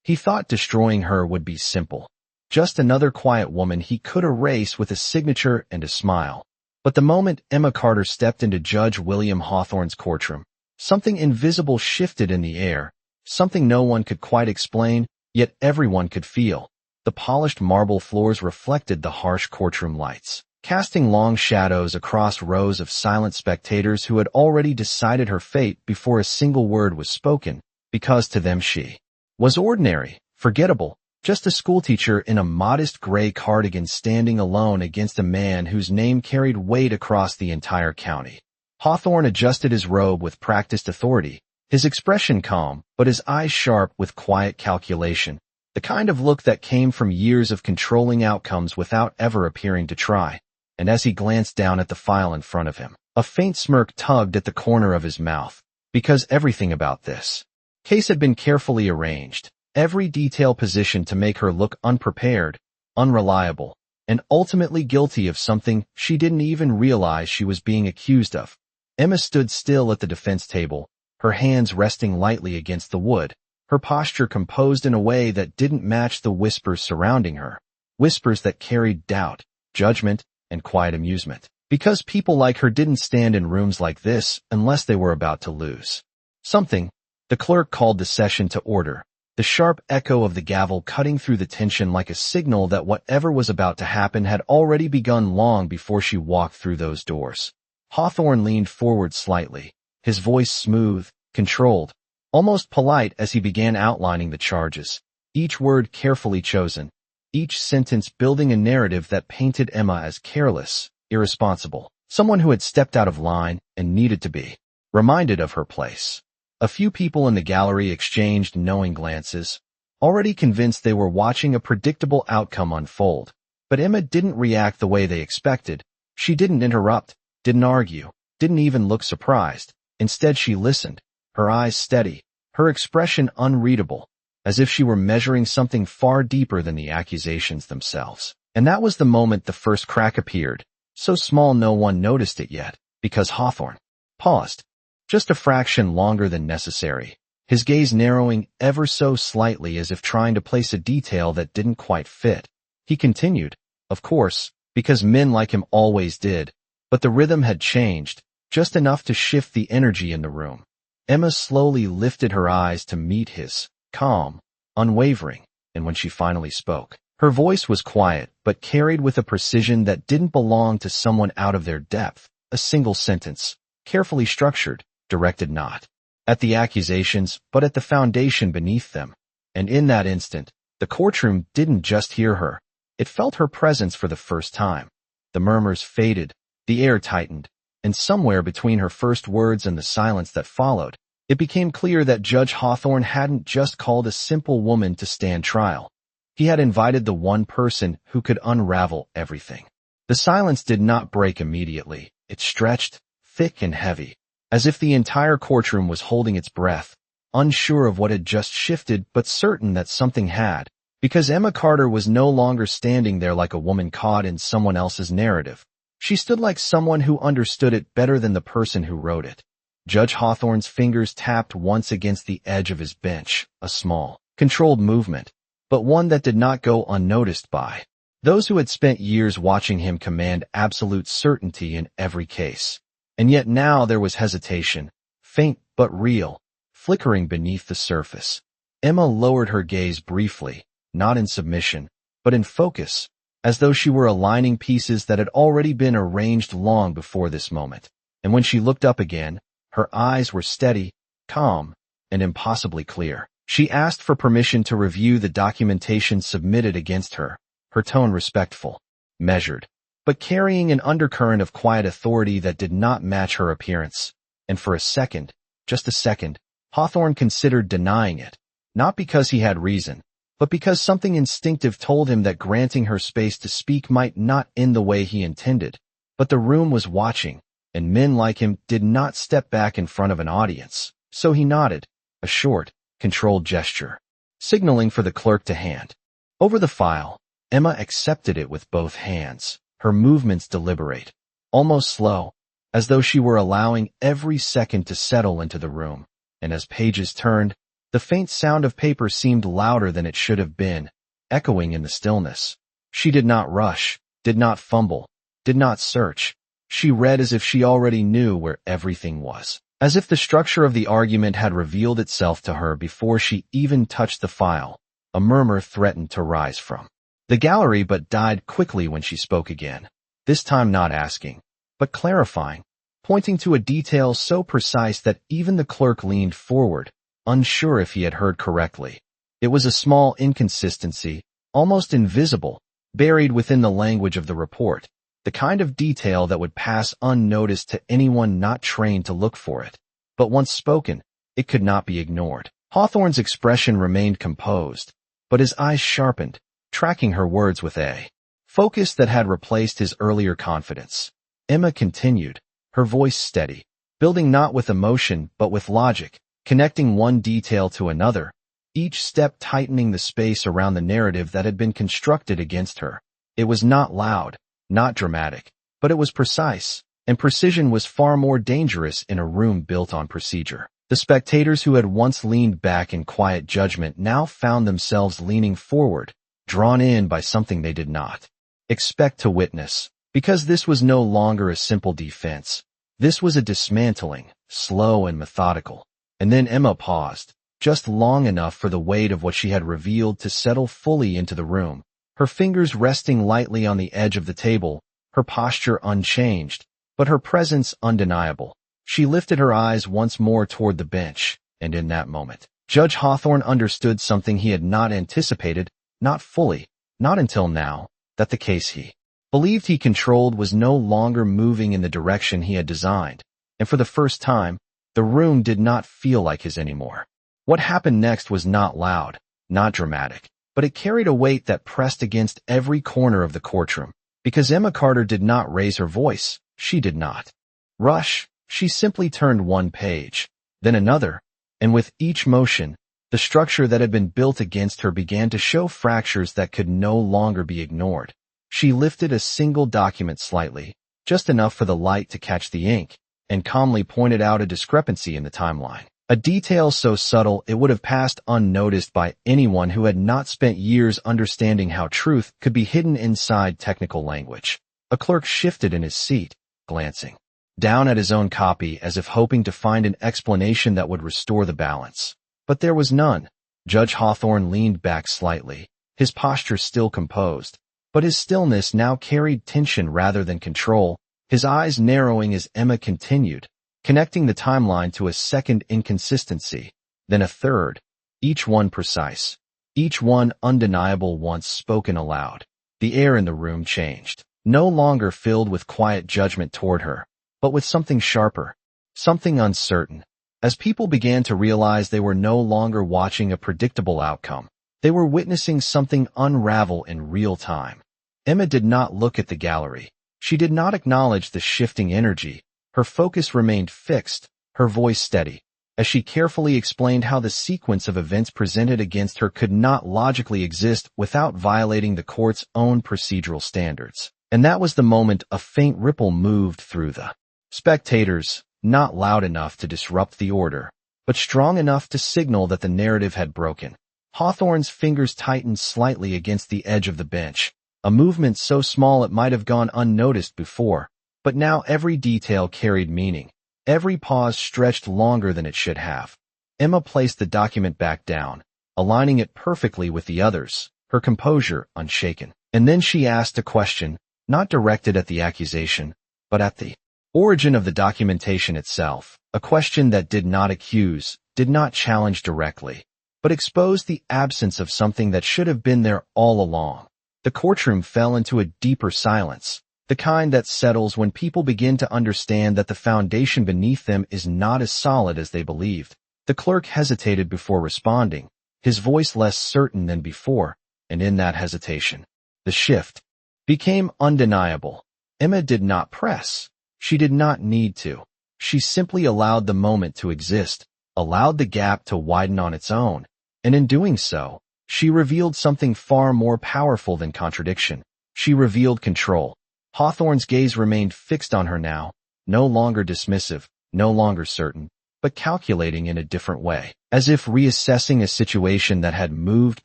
He thought destroying her would be simple. Just another quiet woman he could erase with a signature and a smile. But the moment Emma Carter stepped into Judge William Hawthorne's courtroom, something invisible shifted in the air, something no one could quite explain, yet everyone could feel. The polished marble floors reflected the harsh courtroom lights, casting long shadows across rows of silent spectators who had already decided her fate before a single word was spoken, because to them she was ordinary, forgettable, just a schoolteacher in a modest gray cardigan standing alone against a man whose name carried weight across the entire county. Hawthorne adjusted his robe with practiced authority, his expression calm, but his eyes sharp with quiet calculation, the kind of look that came from years of controlling outcomes without ever appearing to try. And as he glanced down at the file in front of him, a faint smirk tugged at the corner of his mouth, because everything about this case had been carefully arranged. Every detail positioned to make her look unprepared, unreliable, and ultimately guilty of something she didn't even realize she was being accused of. Emma stood still at the defense table, her hands resting lightly against the wood, her posture composed in a way that didn't match the whispers surrounding her, whispers that carried doubt, judgment, and quiet amusement. Because people like her didn't stand in rooms like this unless they were about to lose something. The clerk called the session to order, the sharp echo of the gavel cutting through the tension like a signal that whatever was about to happen had already begun long before she walked through those doors. Hawthorne leaned forward slightly, his voice smooth, controlled, almost polite as he began outlining the charges, each word carefully chosen, each sentence building a narrative that painted Emma as careless, irresponsible, someone who had stepped out of line and needed to be reminded of her place. A few people in the gallery exchanged knowing glances, already convinced they were watching a predictable outcome unfold. But Emma didn't react the way they expected. She didn't interrupt, didn't argue, didn't even look surprised. Instead she listened, her eyes steady, her expression unreadable, as if she were measuring something far deeper than the accusations themselves. And that was the moment the first crack appeared, so small no one noticed it yet, because Hawthorne paused. Just a fraction longer than necessary, his gaze narrowing ever so slightly as if trying to place a detail that didn't quite fit. He continued, of course, because men like him always did, but the rhythm had changed, just enough to shift the energy in the room. Emma slowly lifted her eyes to meet his, calm, unwavering, and when she finally spoke, her voice was quiet but carried with a precision that didn't belong to someone out of their depth, a single sentence, carefully structured, directed not at the accusations, but at the foundation beneath them. And in that instant, the courtroom didn't just hear her. It felt her presence for the first time. The murmurs faded, the air tightened, and somewhere between her first words and the silence that followed, it became clear that Judge Hawthorne hadn't just called a simple woman to stand trial. He had invited the one person who could unravel everything. The silence did not break immediately. It stretched, thick and heavy, as if the entire courtroom was holding its breath, unsure of what had just shifted but certain that something had, because Emma Carter was no longer standing there like a woman caught in someone else's narrative. She stood like someone who understood it better than the person who wrote it. Judge Hawthorne's fingers tapped once against the edge of his bench, a small, controlled movement, but one that did not go unnoticed by those who had spent years watching him command absolute certainty in every case. And yet now there was hesitation, faint but real, flickering beneath the surface. Emma lowered her gaze briefly, not in submission, but in focus, as though she were aligning pieces that had already been arranged long before this moment. And when she looked up again, her eyes were steady, calm, and impossibly clear. She asked for permission to review the documentation submitted against her, her tone respectful, measured, but carrying an undercurrent of quiet authority that did not match her appearance. And for a second, just a second, Hawthorne considered denying it, not because he had reason, but because something instinctive told him that granting her space to speak might not end the way he intended. But the room was watching, and men like him did not step back in front of an audience, so he nodded, a short, controlled gesture, signaling for the clerk to hand over the file. Emma accepted it with both hands, her movements deliberate, almost slow, as though she were allowing every second to settle into the room. And as pages turned, The faint sound of paper seemed louder than it should have been, echoing in the stillness. She did not rush, did not fumble, did not search. She read as if she already knew where everything was. As if the structure of the argument had revealed itself to her before she even touched the file, a murmur threatened to rise from the gallery but died quickly when she spoke again, this time not asking, but clarifying, pointing to a detail so precise that even the clerk leaned forward, unsure if he had heard correctly. It was a small inconsistency, almost invisible, buried within the language of the report, the kind of detail that would pass unnoticed to anyone not trained to look for it. But once spoken, it could not be ignored. Hawthorne's expression remained composed, but his eyes sharpened, tracking her words with a focus that had replaced his earlier confidence. Emma continued, her voice steady, building not with emotion but with logic, connecting one detail to another, each step tightening the space around the narrative that had been constructed against her. It was not loud, not dramatic, but it was precise, and precision was far more dangerous in a room built on procedure. The spectators who had once leaned back in quiet judgment now found themselves leaning forward, drawn in by something they did not expect to witness, because this was no longer a simple defense. This was a dismantling, slow and methodical. And then Emma paused, just long enough for the weight of what she had revealed to settle fully into the room, her fingers resting lightly on the edge of the table, her posture unchanged, but her presence undeniable. She lifted her eyes once more toward the bench, and in that moment, Judge Hawthorne understood something he had not anticipated, not fully, not until now, that the case he believed he controlled was no longer moving in the direction he had designed, and for the first time, the room did not feel like his anymore. What happened next was not loud, not dramatic, but it carried a weight that pressed against every corner of the courtroom, because Emma Carter did not raise her voice, she did not rush, she simply turned one page, then another, and with each motion, the structure that had been built against her began to show fractures that could no longer be ignored. She lifted a single document slightly, just enough for the light to catch the ink, and calmly pointed out a discrepancy in the timeline. A detail so subtle it would have passed unnoticed by anyone who had not spent years understanding how truth could be hidden inside technical language. A clerk shifted in his seat, glancing down at his own copy as if hoping to find an explanation that would restore the balance. But there was none. Judge Hawthorne leaned back slightly, his posture still composed, but his stillness now carried tension rather than control, his eyes narrowing as Emma continued, connecting the timeline to a second inconsistency, then a third, each one precise, each one undeniable once spoken aloud. The air in the room changed, no longer filled with quiet judgment toward her, but with something sharper, something uncertain. As people began to realize they were no longer watching a predictable outcome, they were witnessing something unravel in real time. Emma did not look at the gallery. She did not acknowledge the shifting energy. Her focus remained fixed, her voice steady, as she carefully explained how the sequence of events presented against her could not logically exist without violating the court's own procedural standards. And that was the moment a faint ripple moved through the spectators, not loud enough to disrupt the order, but strong enough to signal that the narrative had broken. Hawthorne's fingers tightened slightly against the edge of the bench, a movement so small it might have gone unnoticed before, but now every detail carried meaning. Every pause stretched longer than it should have. Emma placed the document back down, aligning it perfectly with the others, her composure unshaken. And then she asked a question, not directed at the accusation, but at the origin of the documentation itself, a question that did not accuse, did not challenge directly, but exposed the absence of something that should have been there all along. The courtroom fell into a deeper silence, the kind that settles when people begin to understand that the foundation beneath them is not as solid as they believed. The clerk hesitated before responding, his voice less certain than before, and in that hesitation, the shift became undeniable. Emma did not press. She did not need to. She simply allowed the moment to exist, allowed the gap to widen on its own, and in doing so, she revealed something far more powerful than contradiction. She revealed control. Hawthorne's gaze remained fixed on her now, no longer dismissive, no longer certain, but calculating in a different way, as if reassessing a situation that had moved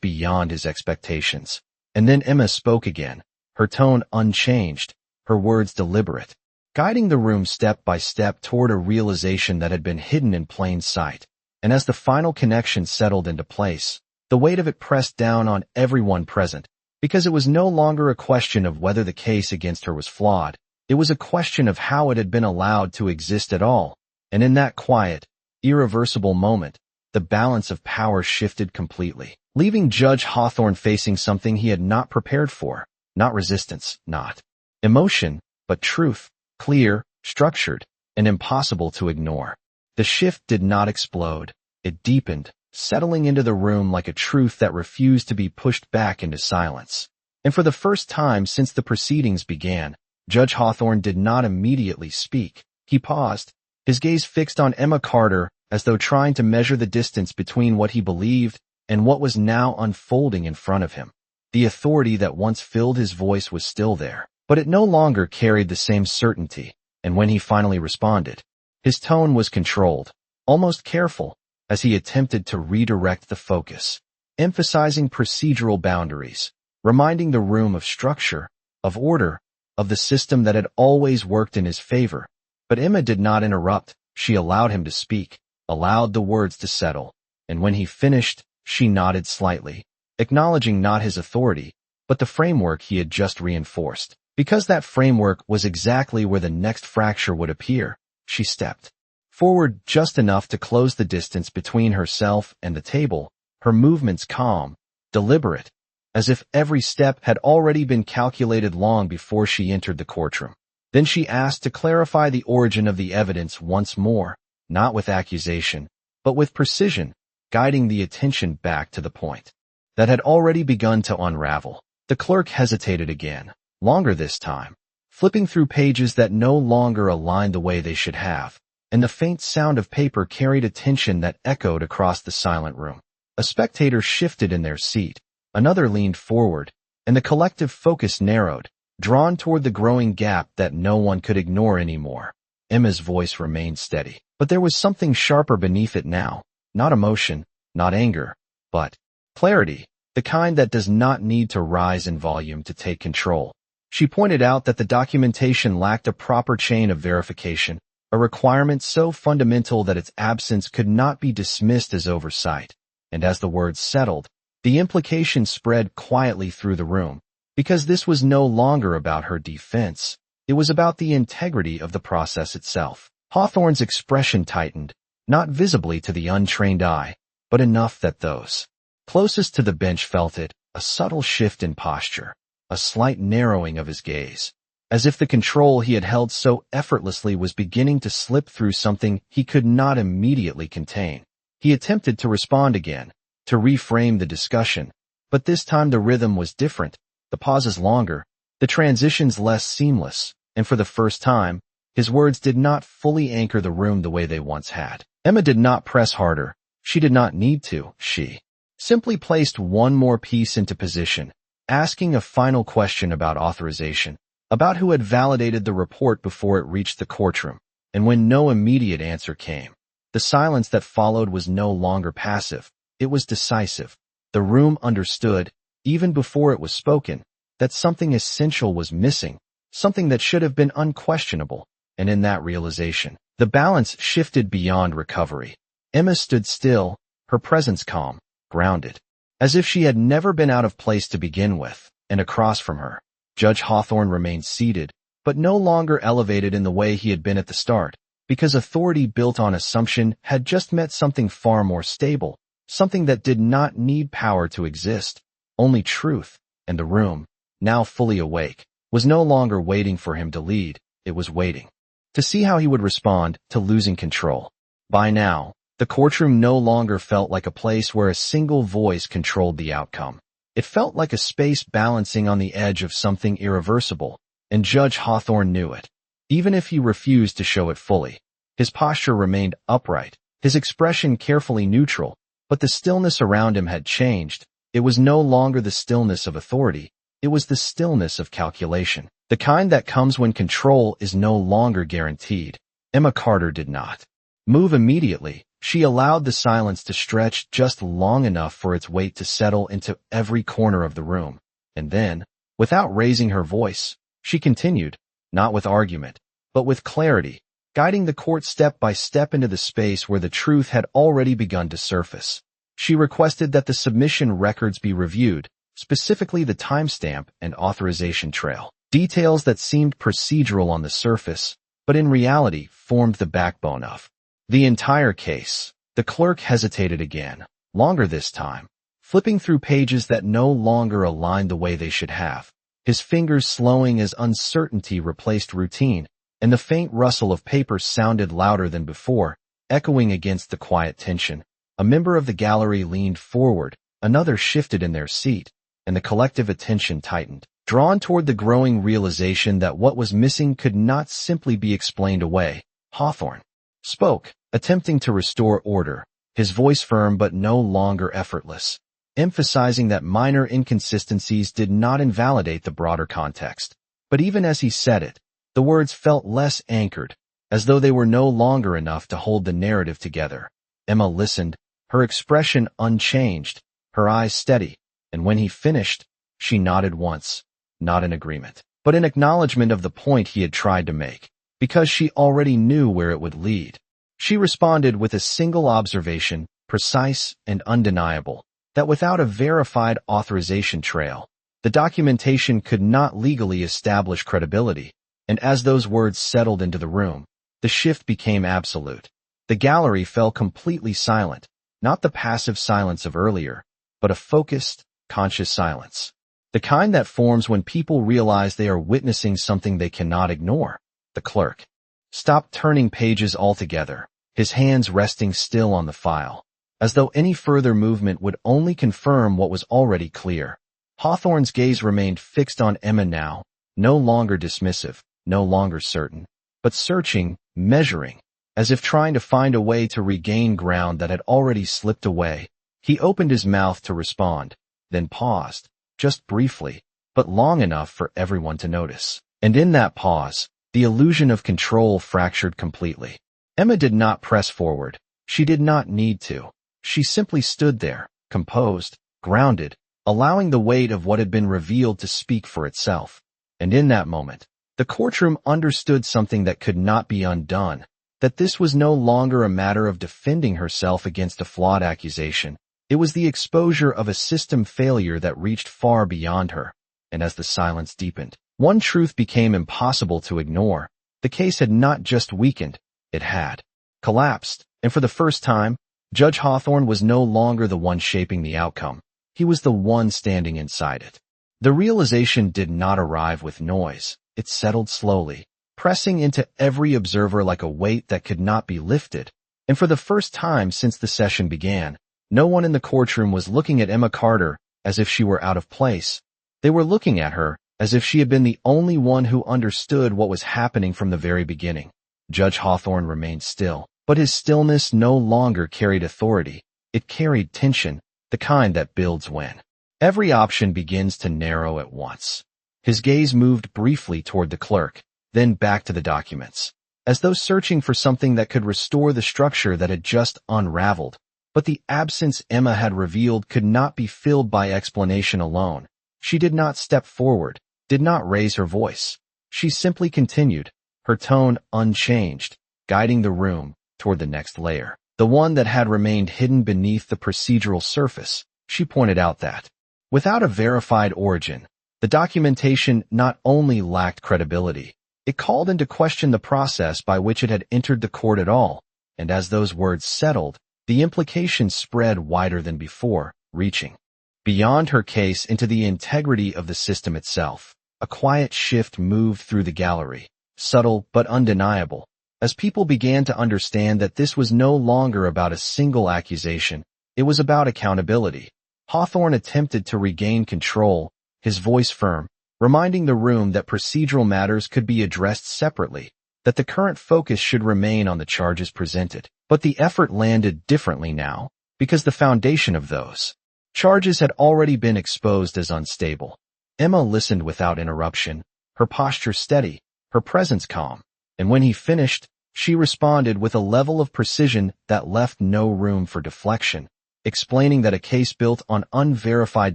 beyond his expectations. And then Emma spoke again, her tone unchanged, her words deliberate, guiding the room step by step toward a realization that had been hidden in plain sight. And as the final connection settled into place, the weight of it pressed down on everyone present, because it was no longer a question of whether the case against her was flawed. It was a question of how it had been allowed to exist at all. And in that quiet, irreversible moment, the balance of power shifted completely, leaving Judge Hawthorne facing something he had not prepared for. Not resistance, not emotion, but truth, clear, structured, and impossible to ignore. The shift did not explode. It deepened, settling into the room like a truth that refused to be pushed back into silence. And for the first time since the proceedings began, Judge Hawthorne did not immediately speak. He paused, his gaze fixed on Emma Carter, as though trying to measure the distance between what he believed and what was now unfolding in front of him. The authority that once filled his voice was still there, but it no longer carried the same certainty, and when he finally responded, his tone was controlled, almost careful, as he attempted to redirect the focus, emphasizing procedural boundaries, reminding the room of structure, of order, of the system that had always worked in his favor. But Emma did not interrupt. She allowed him to speak, allowed the words to settle, and when he finished, she nodded slightly, acknowledging not his authority, but the framework he had just reinforced. Because that framework was exactly where the next fracture would appear, she stepped forward just enough to close the distance between herself and the table, her movements calm, deliberate, as if every step had already been calculated long before she entered the courtroom. Then she asked to clarify the origin of the evidence once more, not with accusation, but with precision, guiding the attention back to the point that had already begun to unravel. The clerk hesitated again, longer this time, flipping through pages that no longer aligned the way they should have, and the faint sound of paper carried a tension that echoed across the silent room. A spectator shifted in their seat, another leaned forward, and the collective focus narrowed, drawn toward the growing gap that no one could ignore anymore. Emma's voice remained steady, but there was something sharper beneath it now, not emotion, not anger, but clarity, the kind that does not need to rise in volume to take control. She pointed out that the documentation lacked a proper chain of verification, a requirement so fundamental that its absence could not be dismissed as oversight. And as the words settled, the implication spread quietly through the room, because this was no longer about her defense. It was about the integrity of the process itself. Hawthorne's expression tightened, not visibly to the untrained eye, but enough that those closest to the bench felt it, a subtle shift in posture, a slight narrowing of his gaze, as if the control he had held so effortlessly was beginning to slip through something he could not immediately contain. He attempted to respond again, to reframe the discussion, but this time the rhythm was different, the pauses longer, the transitions less seamless, and for the first time, his words did not fully anchor the room the way they once had. Emma did not press harder. She did not need to. She simply placed one more piece into position, asking a final question about authorization, about who had validated the report before it reached the courtroom. And when no immediate answer came, the silence that followed was no longer passive. It was decisive. The room understood, even before it was spoken, that something essential was missing, something that should have been unquestionable, and in that realization, the balance shifted beyond recovery. Emma stood still, her presence calm, grounded, as if she had never been out of place to begin with, and across from her, Judge Hawthorne remained seated, but no longer elevated in the way he had been at the start, because authority built on assumption had just met something far more stable, something that did not need power to exist, only truth, and the room, now fully awake, was no longer waiting for him to lead, it was waiting to see how he would respond to losing control. By now, the courtroom no longer felt like a place where a single voice controlled the outcome. It felt like a space balancing on the edge of something irreversible, and Judge Hawthorne knew it, even if he refused to show it fully. His posture remained upright, his expression carefully neutral, but the stillness around him had changed. It was no longer the stillness of authority, it was the stillness of calculation, the kind that comes when control is no longer guaranteed. Emma Carter did not move immediately. She allowed the silence to stretch just long enough for its weight to settle into every corner of the room. And then, without raising her voice, she continued, not with argument, but with clarity, guiding the court step by step into the space where the truth had already begun to surface. She requested that the submission records be reviewed, specifically the timestamp and authorization trail. Details that seemed procedural on the surface, but in reality formed the backbone of the entire case. The clerk hesitated again, longer this time, flipping through pages that no longer aligned the way they should have, his fingers slowing as uncertainty replaced routine, and the faint rustle of paper sounded louder than before, echoing against the quiet tension. A member of the gallery leaned forward, another shifted in their seat, and the collective attention tightened, drawn toward the growing realization that what was missing could not simply be explained away. Hawthorne spoke, attempting to restore order, his voice firm but no longer effortless, emphasizing that minor inconsistencies did not invalidate the broader context. But even as he said it, the words felt less anchored, as though they were no longer enough to hold the narrative together. Emma listened, her expression unchanged, her eyes steady, and when he finished, she nodded once, not in agreement, but in acknowledgement of the point he had tried to make, because she already knew where it would lead. She responded with a single observation, precise and undeniable, that without a verified authorization trail, the documentation could not legally establish credibility. And as those words settled into the room, the shift became absolute. The gallery fell completely silent, not the passive silence of earlier, but a focused, conscious silence. The kind that forms when people realize they are witnessing something they cannot ignore. The clerk stopped turning pages altogether, his hands resting still on the file, as though any further movement would only confirm what was already clear. Hawthorne's gaze remained fixed on Emma now, no longer dismissive, no longer certain, but searching, measuring, as if trying to find a way to regain ground that had already slipped away. He opened his mouth to respond, then paused, just briefly, but long enough for everyone to notice. And in that pause, the illusion of control fractured completely. Emma did not press forward. She did not need to. She simply stood there, composed, grounded, allowing the weight of what had been revealed to speak for itself. And in that moment, the courtroom understood something that could not be undone, that this was no longer a matter of defending herself against a flawed accusation. It was the exposure of a system failure that reached far beyond her. And as the silence deepened, one truth became impossible to ignore. The case had not just weakened, it had collapsed. And for the first time, Judge Hawthorne was no longer the one shaping the outcome. He was the one standing inside it. The realization did not arrive with noise. It settled slowly, pressing into every observer like a weight that could not be lifted. And for the first time since the session began, no one in the courtroom was looking at Emma Carter as if she were out of place. They were looking at her as if she had been the only one who understood what was happening from the very beginning. Judge Hawthorne remained still, but his stillness no longer carried authority. It carried tension, the kind that builds when every option begins to narrow at once. His gaze moved briefly toward the clerk, then back to the documents, as though searching for something that could restore the structure that had just unraveled. But the absence Emma had revealed could not be filled by explanation alone. She did not step forward, did not raise her voice. She simply continued, her tone unchanged, guiding the room toward the next layer, the one that had remained hidden beneath the procedural surface. She pointed out that, without a verified origin, the documentation not only lacked credibility, it called into question the process by which it had entered the court at all. And as those words settled, the implications spread wider than before, reaching beyond her case into the integrity of the system itself. A quiet shift moved through the gallery, subtle but undeniable, as people began to understand that this was no longer about a single accusation. It was about accountability. Hawthorne attempted to regain control, his voice firm, reminding the room that procedural matters could be addressed separately, that the current focus should remain on the charges presented. But the effort landed differently now, because the foundation of those charges had already been exposed as unstable. Emma listened without interruption, her posture steady, her presence calm, and when he finished, She responded with a level of precision that left no room for deflection, explaining that a case built on unverified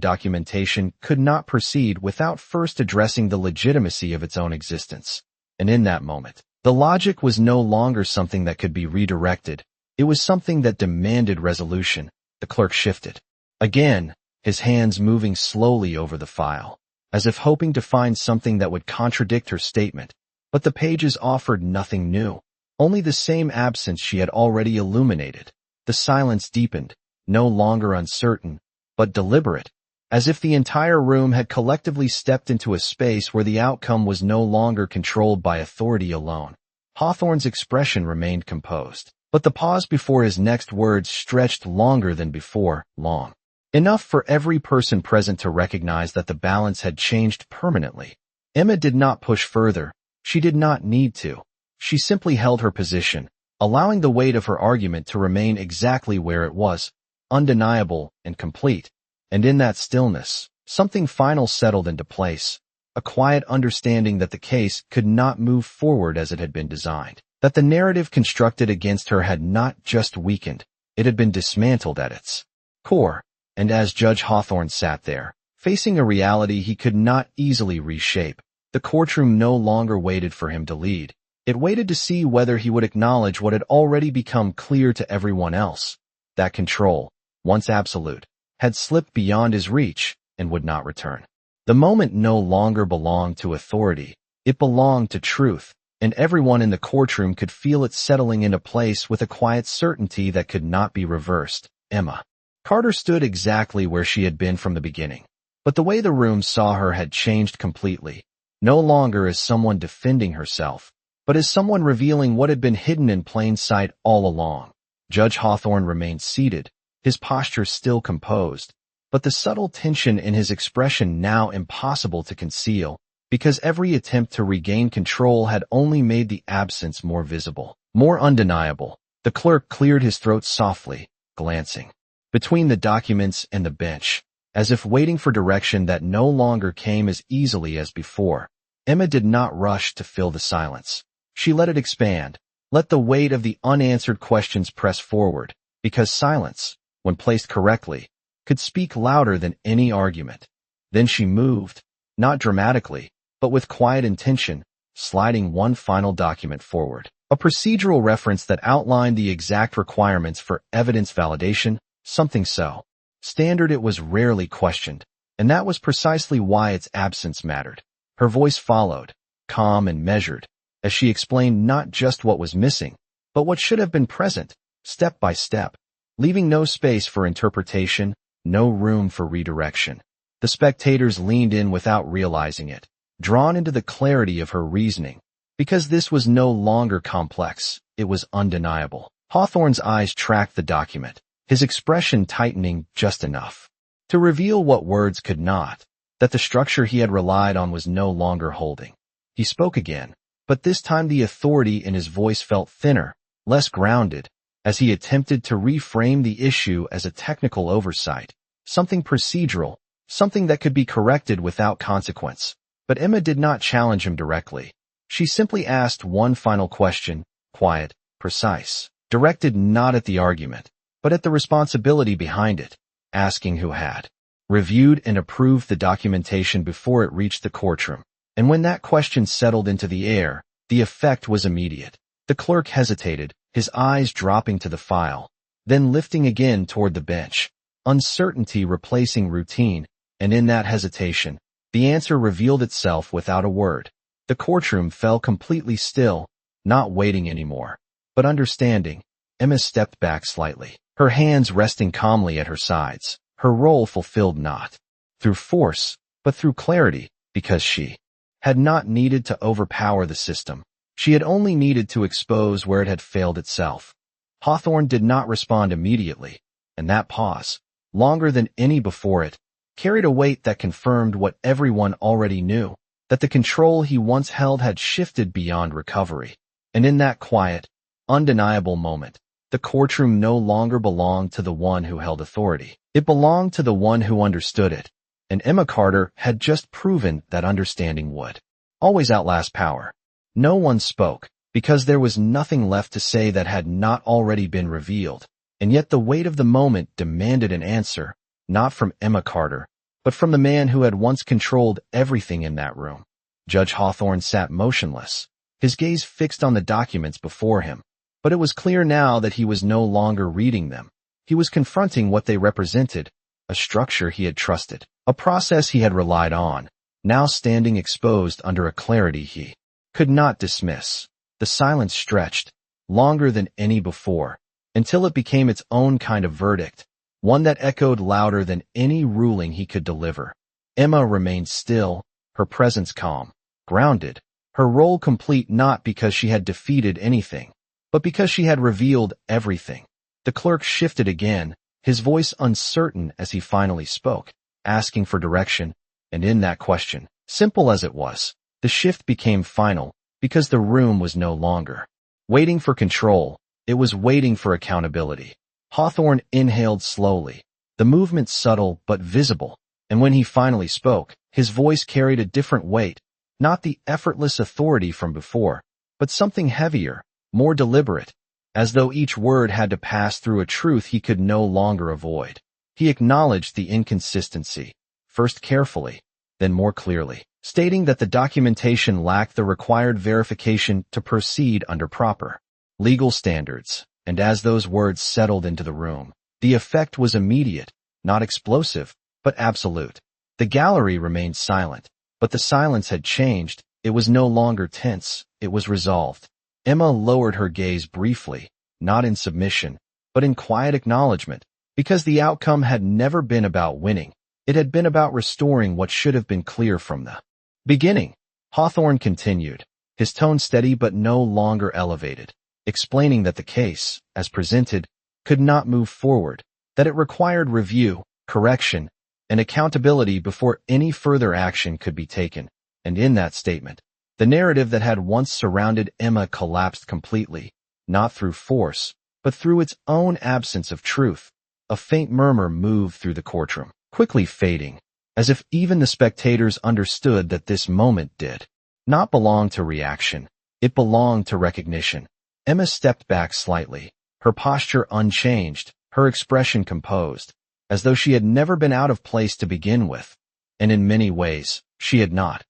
documentation could not proceed without first addressing the legitimacy of its own existence. And in that moment, the logic was no longer something that could be redirected. It was something that demanded resolution. The clerk shifted. Again, his hands moving slowly over the file, as if hoping to find something that would contradict her statement. But the pages offered nothing new, only the same absence she had already illuminated. The silence deepened, no longer uncertain, but deliberate, as if the entire room had collectively stepped into a space where the outcome was no longer controlled by authority alone. Hawthorne's expression remained composed, but the pause before his next words stretched longer than before, long enough for every person present to recognize that the balance had changed permanently. Emma did not push further. She did not need to. She simply held her position, allowing the weight of her argument to remain exactly where it was, undeniable and complete. And in that stillness, something final settled into place, a quiet understanding that the case could not move forward as it had been designed, that the narrative constructed against her had not just weakened, it had been dismantled at its core. And as Judge Hawthorne sat there, facing a reality he could not easily reshape, the courtroom no longer waited for him to lead. It waited to see whether he would acknowledge what had already become clear to everyone else, that control, once absolute, had slipped beyond his reach and would not return. The moment no longer belonged to authority, it belonged to truth, and everyone in the courtroom could feel it settling into place with a quiet certainty that could not be reversed. Emma Carter stood exactly where she had been from the beginning, but the way the room saw her had changed completely, no longer as someone defending herself, but as someone revealing what had been hidden in plain sight all along. Judge Hawthorne remained seated, his posture still composed, but the subtle tension in his expression now impossible to conceal, because every attempt to regain control had only made the absence more visible, more undeniable. The clerk cleared his throat softly, glancing between the documents and the bench, as if waiting for direction that no longer came as easily as before. Emma did not rush to fill the silence. She let it expand, let the weight of the unanswered questions press forward, because silence, when placed correctly, could speak louder than any argument. Then she moved, not dramatically, but with quiet intention, sliding one final document forward. A procedural reference that outlined the exact requirements for evidence validation, something so standard it was rarely questioned, and that was precisely why its absence mattered. Her voice followed, calm and measured, as she explained not just what was missing, but what should have been present, step by step, leaving no space for interpretation, no room for redirection. The spectators leaned in without realizing it, drawn into the clarity of her reasoning, because this was no longer complex, it was undeniable. Hawthorne's eyes tracked the document, his expression tightening just enough to reveal what words could not, that the structure he had relied on was no longer holding. He spoke again, but this time the authority in his voice felt thinner, less grounded, as he attempted to reframe the issue as a technical oversight, something procedural, something that could be corrected without consequence. But Emma did not challenge him directly. She simply asked one final question, quiet, precise, directed not at the argument, but at the responsibility behind it, asking who had reviewed and approved the documentation before it reached the courtroom. And when that question settled into the air, the effect was immediate. The clerk hesitated, his eyes dropping to the file, then lifting again toward the bench, uncertainty replacing routine, and in that hesitation, the answer revealed itself without a word. The courtroom fell completely still, not waiting anymore, but understanding. Emma stepped back slightly, her hands resting calmly at her sides, her role fulfilled not through force, but through clarity, because she had not needed to overpower the system. She had only needed to expose where it had failed itself. Hawthorne did not respond immediately, and that pause, longer than any before it, carried a weight that confirmed what everyone already knew, that the control he once held had shifted beyond recovery. And in that quiet, undeniable moment, the courtroom no longer belonged to the one who held authority. It belonged to the one who understood it, and Emma Carter had just proven that understanding would always outlast power. No one spoke, because there was nothing left to say that had not already been revealed. And yet the weight of the moment demanded an answer, not from Emma Carter, but from the man who had once controlled everything in that room. Judge Hawthorne sat motionless, his gaze fixed on the documents before him. But it was clear now that he was no longer reading them. He was confronting what they represented, a structure he had trusted, a process he had relied on, now standing exposed under a clarity he could not dismiss. The silence stretched, longer than any before, until it became its own kind of verdict, one that echoed louder than any ruling he could deliver. Emma remained still, her presence calm, grounded, her role complete not because she had defeated anything, but because she had revealed everything. The clerk shifted again, his voice uncertain as he finally spoke, asking for direction, and in that question, simple as it was, the shift became final, because the room was no longer waiting for control, it was waiting for accountability. Hawthorne inhaled slowly, the movement subtle but visible, and when he finally spoke, his voice carried a different weight, not the effortless authority from before, but something heavier, more deliberate, as though each word had to pass through a truth he could no longer avoid. He acknowledged the inconsistency, first carefully, then more clearly, stating that the documentation lacked the required verification to proceed under proper legal standards, and as those words settled into the room, the effect was immediate, not explosive, but absolute. The gallery remained silent, but the silence had changed. It was no longer tense, it was resolved. Emma lowered her gaze briefly, not in submission, but in quiet acknowledgement, because the outcome had never been about winning. It had been about restoring what should have been clear from the beginning. Hawthorne continued, his tone steady but no longer elevated, explaining that the case, as presented, could not move forward, that it required review, correction, and accountability before any further action could be taken. And in that statement, the narrative that had once surrounded Emma collapsed completely, not through force, but through its own absence of truth. A faint murmur moved through the courtroom, quickly fading, as if even the spectators understood that this moment did not belong to reaction, it belonged to recognition. Emma stepped back slightly, her posture unchanged, her expression composed, as though she had never been out of place to begin with, and in many ways, she had not.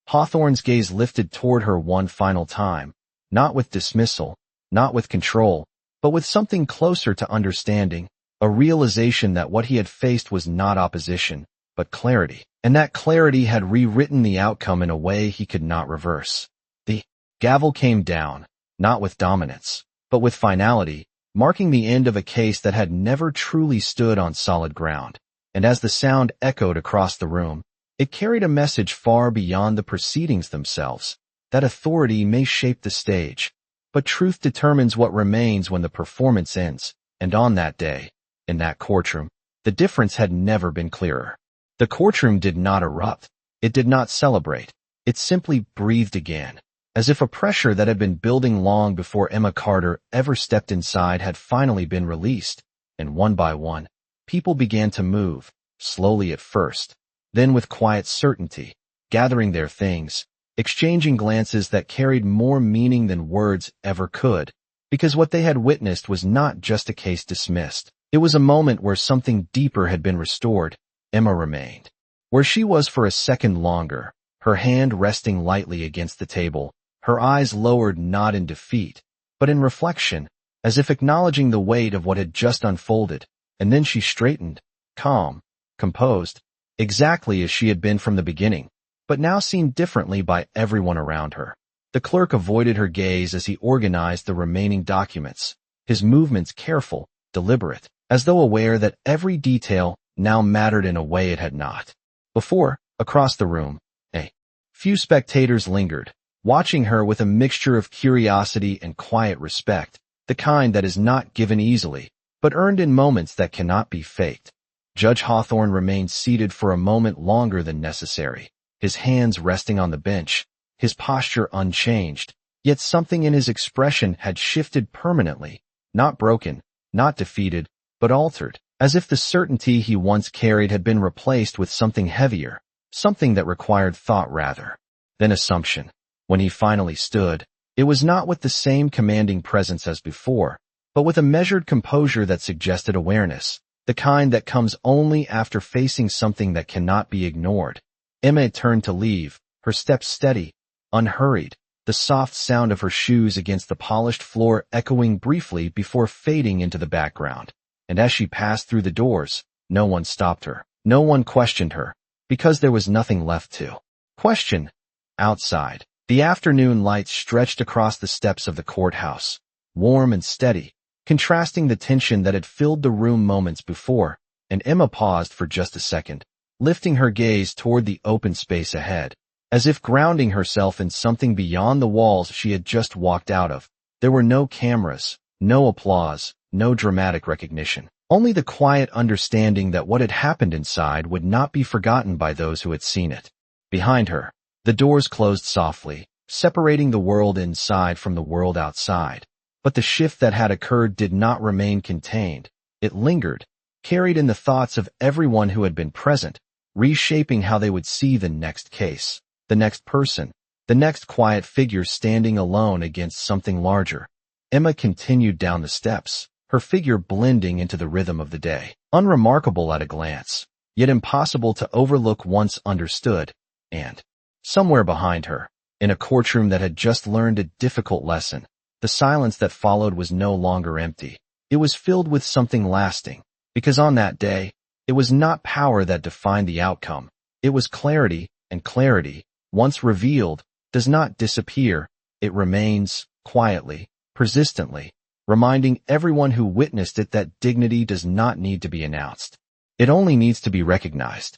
Hawthorne's gaze lifted toward her one final time, not with dismissal, not with control, but with something closer to understanding, a realization that what he had faced was not opposition, but clarity, and that clarity had rewritten the outcome in a way he could not reverse. The gavel came down, not with dominance, but with finality, marking the end of a case that had never truly stood on solid ground. And as the sound echoed across the room, it carried a message far beyond the proceedings themselves, that authority may shape the stage, but truth determines what remains when the performance ends. And on that day, in that courtroom, the difference had never been clearer. The courtroom did not erupt, it did not celebrate, it simply breathed again, as if a pressure that had been building long before Emma Carter ever stepped inside had finally been released, and one by one, people began to move, slowly at first, then with quiet certainty, gathering their things, exchanging glances that carried more meaning than words ever could, because what they had witnessed was not just a case dismissed. It was a moment where something deeper had been restored. Emma remained where she was for a second longer, her hand resting lightly against the table, her eyes lowered not in defeat, but in reflection, as if acknowledging the weight of what had just unfolded, and then she straightened, calm, composed, exactly as she had been from the beginning, but now seen differently by everyone around her. The clerk avoided her gaze as he organized the remaining documents, his movements careful, deliberate, as though aware that every detail now mattered in a way it had not before. Across the room, a few spectators lingered, watching her with a mixture of curiosity and quiet respect, the kind that is not given easily, but earned in moments that cannot be faked. Judge Hawthorne remained seated for a moment longer than necessary, his hands resting on the bench, his posture unchanged, yet something in his expression had shifted permanently, not broken, not defeated, but altered, as if the certainty he once carried had been replaced with something heavier, something that required thought rather than assumption. When he finally stood, It was not with the same commanding presence as before, but with a measured composure that suggested awareness, the kind that comes only after facing something that cannot be ignored. Emma turned to leave, her steps steady, unhurried, the soft sound of her shoes against the polished floor echoing briefly before fading into the background. And as she passed through the doors, no one stopped her. No one questioned her, because there was nothing left to question. Outside, the afternoon light stretched across the steps of the courthouse, warm and steady, contrasting the tension that had filled the room moments before, and Emma paused for just a second, lifting her gaze toward the open space ahead, as if grounding herself in something beyond the walls she had just walked out of. There were no cameras, no applause, no dramatic recognition. Only the quiet understanding that what had happened inside would not be forgotten by those who had seen it. Behind her, the doors closed softly, separating the world inside from the world outside. But the shift that had occurred did not remain contained. It lingered, carried in the thoughts of everyone who had been present, reshaping how they would see the next case, the next person, the next quiet figure standing alone against something larger. Emma continued down the steps, her figure blending into the rhythm of the day, unremarkable at a glance, yet impossible to overlook once understood. And somewhere behind her, in a courtroom that had just learned a difficult lesson, the silence that followed was no longer empty. It was filled with something lasting, because on that day, it was not power that defined the outcome. It was clarity, and clarity, once revealed, does not disappear. It remains, quietly, persistently, reminding everyone who witnessed it that dignity does not need to be announced. It only needs to be recognized.